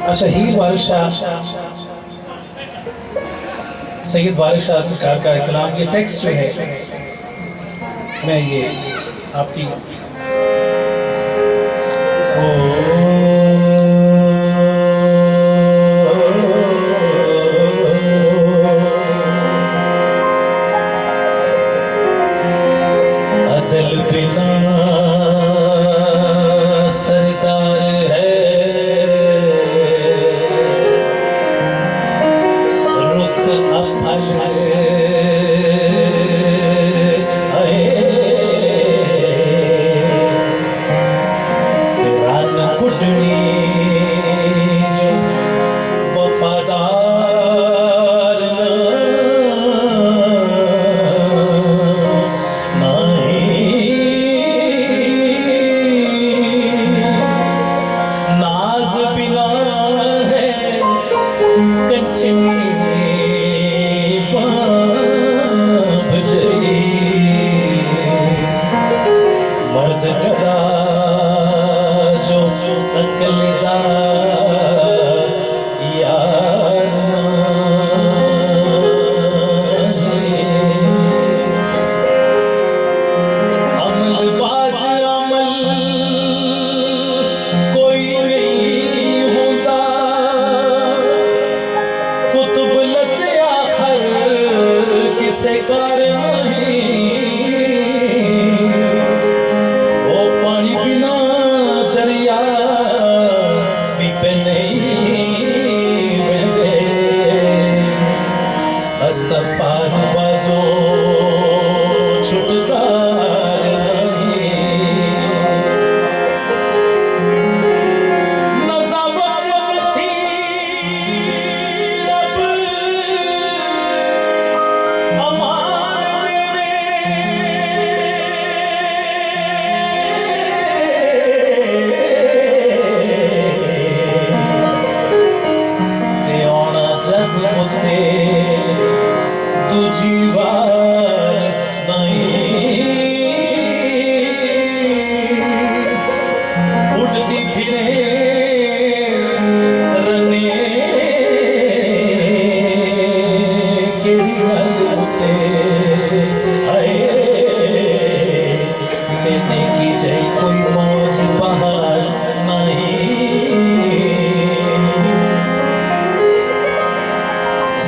अच्छा, हीर वारिस शाह, सैयद वारिस शाह सरकार का कलाम, ये टेक्स्ट जो है मैं ये आपकी अदल बिना सरदार है, रुख अफल है, रन कुटनी जो वफादार नाज बिना है कचनी बाप जई, मर्द गदा जो अकलदा यार अमल बाज अमल कोई नहीं होता, कुतुब लते आखर किसे कार नहीं, ओ पानी बिना दरिया भी पे नहीं बहते, अस्तफार बाजो छुटता दूजी बार नहीं, उड़ती फिरे रने केड़ी गल उते आए, तेने की जय कोई मौज बहार नहीं,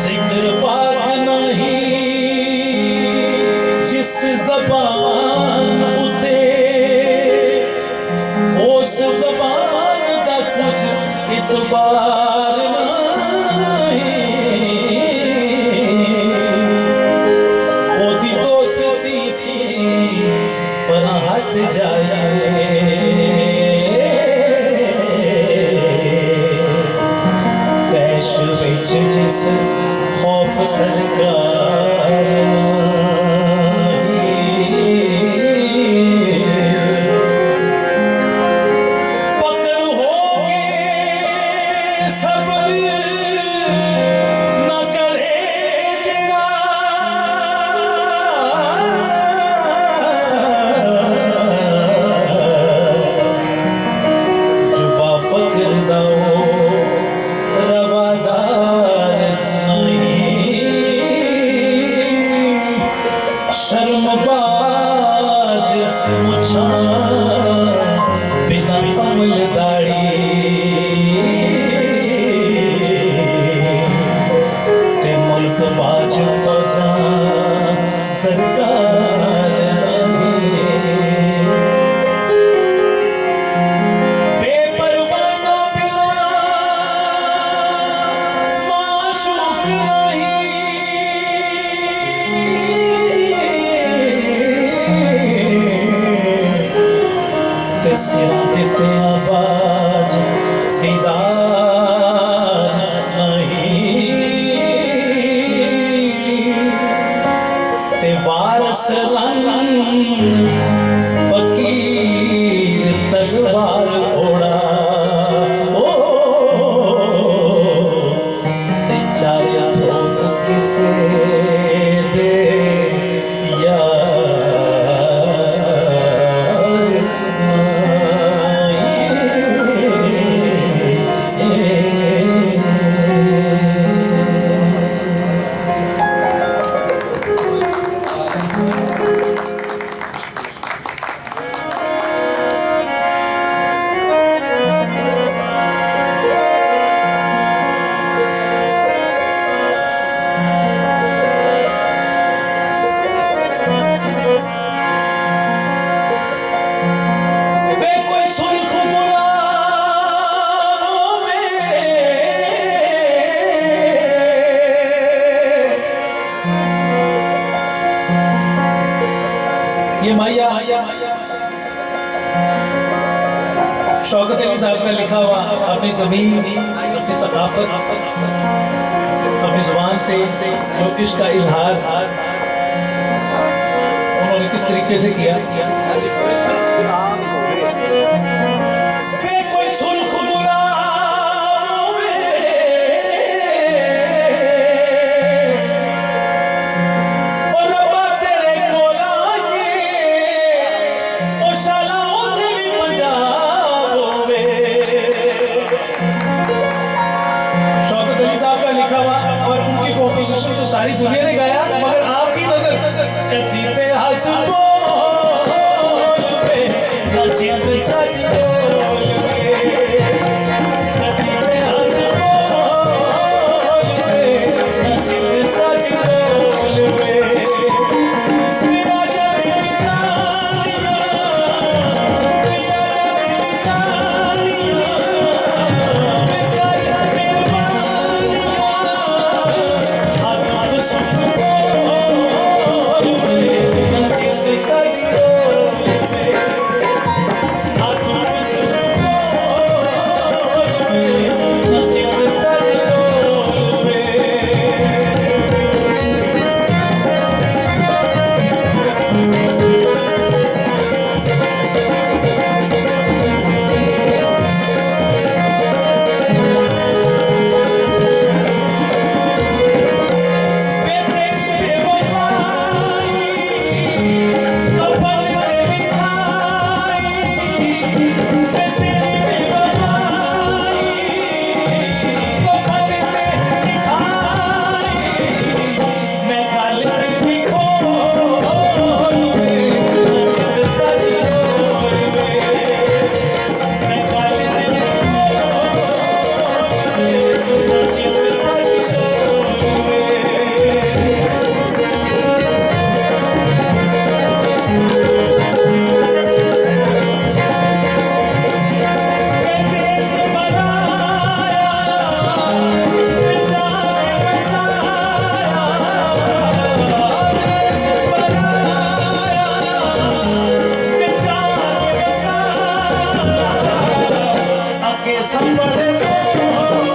जिक्र पाक नहीं जिस ज़बान उते, उस ज़बान दा कुछ इतबार नहीं, ओदी दोस्ती थी पर हट जाए, तैश विच जिस खौफ सरकार फकर हो के सब्र न करे जड़ा, जुबा फकर दाओ रवादार शर्मबाज मुछा बिना अमल दाड़ी, ते मुल्क बाज फौजा दरकार नहीं, बेपरवाह बिना माशूक नहीं, सिर दिते आवाज अली साहब का लिखा हुआ अपनी ज़मीन, अपनी सकाफत, अपनी ज़ुबान से जो इश्क का इजहार उन्होंने किस तरीके से किया। सारी दुनिया ने गाया मगर आपकी नजर कदी पे हसबोल पे न जिंद सच बोल पे, कदी पे हसबोल पे न जिंद सच बोल पे, मेरा जब जानिया, मेरा जब जानिया, मेरा मेहरबानिया somebody